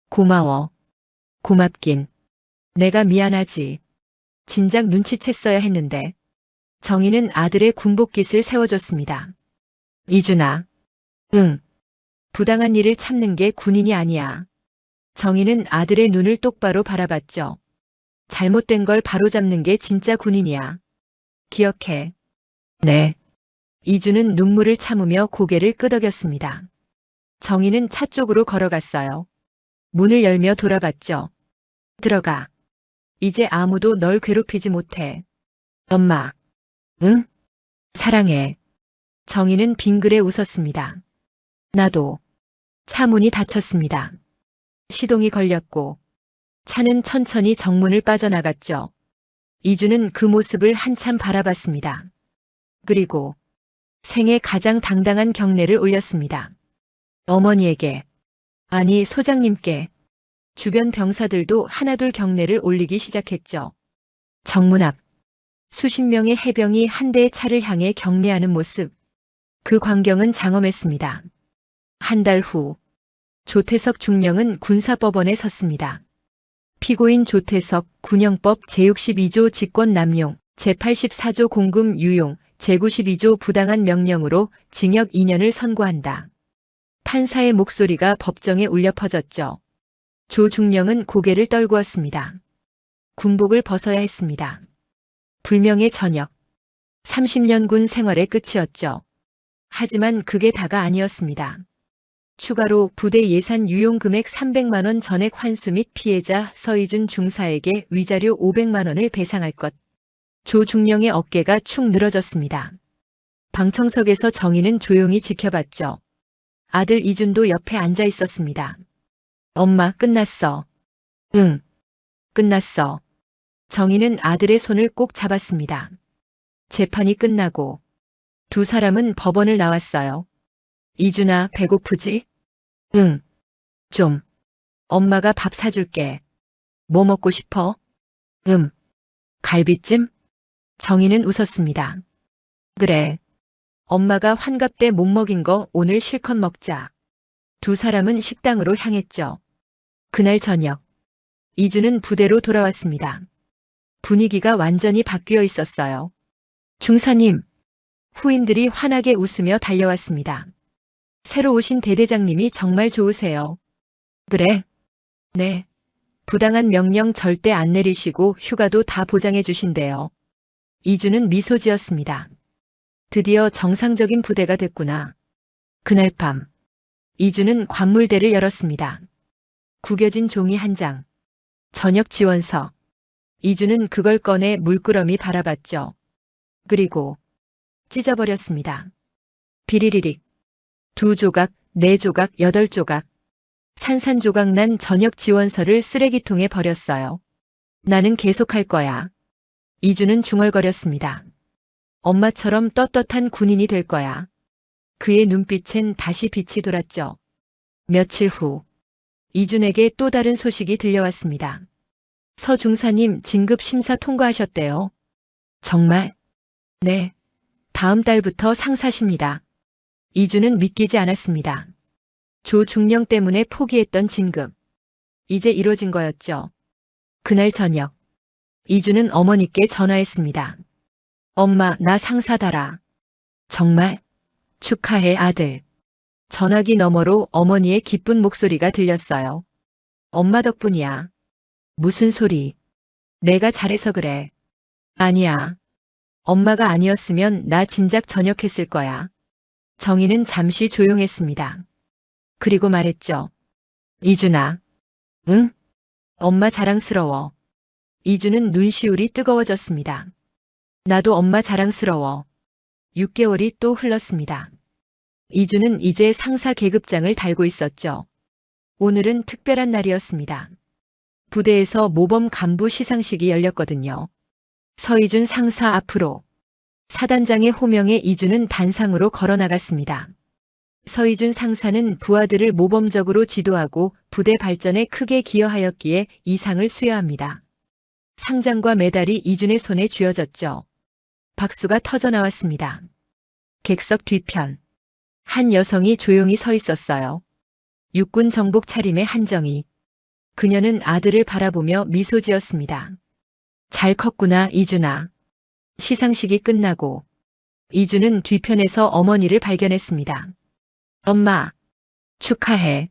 고마워. 고맙긴. 내가 미안하지. 진작 눈치챘어야 했는데. 정희는 아들의 군복깃을 세워줬습니다. 이준아. 응. 부당한 일을 참는 게 군인이 아니야. 정희는 아들의 눈을 똑바로 바라봤죠. 잘못된 걸 바로잡는 게 진짜 군인이야. 기억해. 네. 이준은 눈물을 참으며 고개를 끄덕였습니다. 정희는 차 쪽으로 걸어갔어요. 문을 열며 돌아봤죠. 들어가. 이제 아무도 널 괴롭히지 못해. 엄마. 응? 사랑해. 정희는 빙그레 웃었습니다. 나도. 차 문이 닫혔습니다. 시동이 걸렸고 차는 천천히 정문을 빠져나갔죠. 이준은 그 모습을 한참 바라봤습니다. 그리고 생애 가장 당당한 경례를 올렸습니다. 어머니에게, 아니 소장님께, 주변 병사들도 하나둘 경례를 올리기 시작했죠. 정문 앞, 수십 명의 해병이 한 대의 차를 향해 경례하는 모습. 그 광경은 장엄했습니다. 한 달 후, 조태석 중령은 군사법원에 섰습니다. 피고인 조태석 군형법 제62조 직권남용, 제84조 공금 유용, 제92조 부당한 명령으로 징역 2년을 선고한다. 판사의 목소리가 법정에 울려 퍼졌죠. 조 중령은 고개를 떨구었습니다. 군복을 벗어야 했습니다. 불명예 전역. 30년 군 생활의 끝이었죠. 하지만 그게 다가 아니었습니다. 추가로 부대 예산 유용 금액 300만 원 전액 환수 및 피해자 서희준 중사에게 위자료 500만 원을 배상할 것. 조 중령의 어깨가 축 늘어졌습니다. 방청석에서 정희는 조용히 지켜봤죠. 아들 이준도 옆에 앉아 있었습니다. 엄마, 끝났어. 응, 끝났어. 정희는 아들의 손을 꼭 잡았습니다. 재판이 끝나고 두 사람은 법원을 나왔어요. 이준아, 배고프지? 응, 좀. 엄마가 밥 사줄게. 뭐 먹고 싶어? 갈비찜? 정희는 웃었습니다. 그래. 엄마가 환갑 때 못 먹인 거 오늘 실컷 먹자. 두 사람은 식당으로 향했죠. 그날 저녁, 이준은 부대로 돌아왔습니다. 분위기가 완전히 바뀌어 있었어요. 중사님, 후임들이 환하게 웃으며 달려왔습니다. 새로 오신 대대장님이 정말 좋으세요. 그래? 네. 부당한 명령 절대 안 내리시고 휴가도 다 보장해 주신대요. 이준은 미소 지었습니다. 드디어 정상적인 부대가 됐구나. 그날 밤, 이준은 관물대를 열었습니다. 구겨진 종이 한 장. 저녁 지원서. 이준은 그걸 꺼내 물끄러미 바라봤죠. 그리고 찢어버렸습니다. 비리리릭. 2조각, 4조각, 8조각. 산산조각 난 저녁 지원서를 쓰레기통에 버렸어요. 나는 계속할 거야. 이준은 중얼거렸습니다. 엄마처럼 떳떳한 군인이 될 거야. 그의 눈빛엔 다시 빛이 돌았죠. 며칠 후, 이준에게 또 다른 소식이 들려왔습니다. 서 중사님 진급 심사 통과하셨대요. 정말? 네. 다음 달부터 상사십니다. 이준은 믿기지 않았습니다. 조 중령 때문에 포기했던 진급. 이제 이뤄진 거였죠. 그날 저녁, 이준은 어머니께 전화했습니다. 엄마, 나 상사다라. 정말? 축하해, 아들. 전화기 너머로 어머니의 기쁜 목소리가 들렸어요. 엄마 덕분이야. 무슨 소리? 내가 잘해서 그래. 아니야. 엄마가 아니었으면 나 진작 전역했을 거야. 정희는 잠시 조용했습니다. 그리고 말했죠. 이준아. 응? 엄마 자랑스러워. 이준은 눈시울이 뜨거워졌습니다. 나도 엄마 자랑스러워. 6개월이 또 흘렀습니다. 이준은 이제 상사 계급장을 달고 있었죠. 오늘은 특별한 날이었습니다. 부대에서 모범 간부 시상식이 열렸거든요. 서이준 상사 앞으로. 사단장의 호명에 이준은 단상으로 걸어나갔습니다. 서이준 상사는 부하들을 모범적으로 지도하고 부대 발전에 크게 기여하였기에 이 상을 수여합니다. 상장과 메달이 이준의 손에 쥐어졌죠. 박수가 터져 나왔습니다. 객석 뒤편. 한 여성이 조용히 서 있었어요. 육군 정복 차림의 한정희. 그녀는 아들을 바라보며 미소 지었습니다. 잘 컸구나, 이준아. 시상식이 끝나고 이준은 뒤편에서 어머니를 발견했습니다. 엄마, 축하해.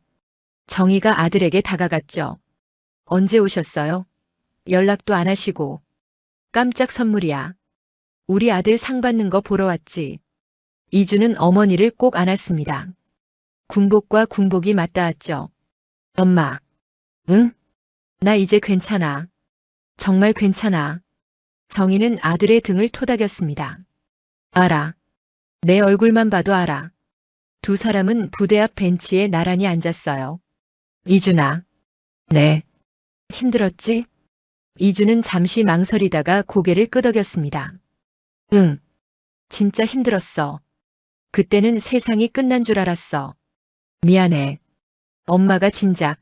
정희가 아들에게 다가갔죠. 언제 오셨어요? 연락도 안 하시고. 깜짝 선물이야. 우리 아들 상 받는 거 보러 왔지. 이준은 어머니를 꼭 안았습니다. 군복과 군복이 맞닿았죠. 엄마. 응? 나 이제 괜찮아. 정말 괜찮아. 정희는 아들의 등을 토닥였습니다. 알아. 내 얼굴만 봐도 알아. 두 사람은 부대 앞 벤치에 나란히 앉았어요. 이준아. 네. 힘들었지? 이준은 잠시 망설이다가 고개를 끄덕였습니다. 응. 진짜 힘들었어. 그때는 세상이 끝난 줄 알았어. 미안해. 엄마가 진작.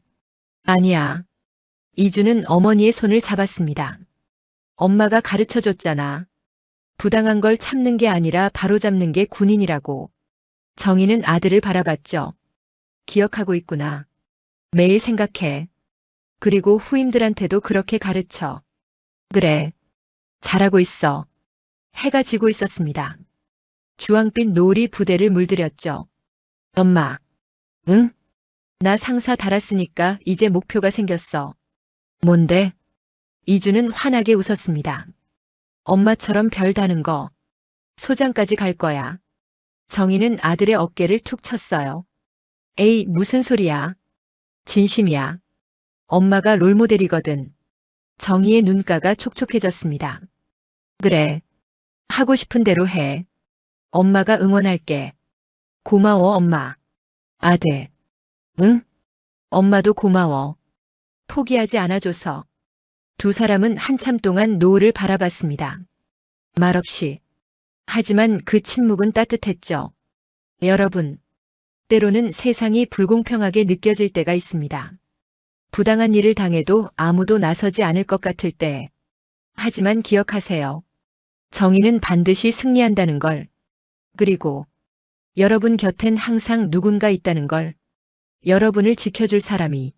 아니야. 이준은 어머니의 손을 잡았습니다. 엄마가 가르쳐줬잖아. 부당한 걸 참는 게 아니라 바로잡는 게 군인이라고. 정희는 아들을 바라봤죠. 기억하고 있구나. 매일 생각해. 그리고 후임들한테도 그렇게 가르쳐. 그래. 잘하고 있어. 해가 지고 있었습니다. 주황빛 노을이 부대를 물들였죠. 엄마. 응? 나 상사 달았으니까 이제 목표가 생겼어. 뭔데? 이준은 환하게 웃었습니다. 엄마처럼 별 다는 거. 소장까지 갈 거야. 정희는 아들의 어깨를 툭 쳤어요. 에이, 무슨 소리야. 진심이야. 엄마가 롤모델이거든. 정희의 눈가가 촉촉해졌습니다. 그래. 하고 싶은 대로 해. 엄마가 응원할게. 고마워, 엄마. 아들. 응? 엄마도 고마워. 포기하지 않아줘서. 두 사람은 한참 동안 노을을 바라봤습니다. 말없이. 하지만 그 침묵은 따뜻했죠. 여러분, 때로는 세상이 불공평하게 느껴질 때가 있습니다. 부당한 일을 당해도 아무도 나서지 않을 것 같을 때. 하지만 기억하세요. 정의는 반드시 승리한다는 걸. 그리고 여러분 곁엔 항상 누군가 있다는 걸. 여러분을 지켜줄 사람이.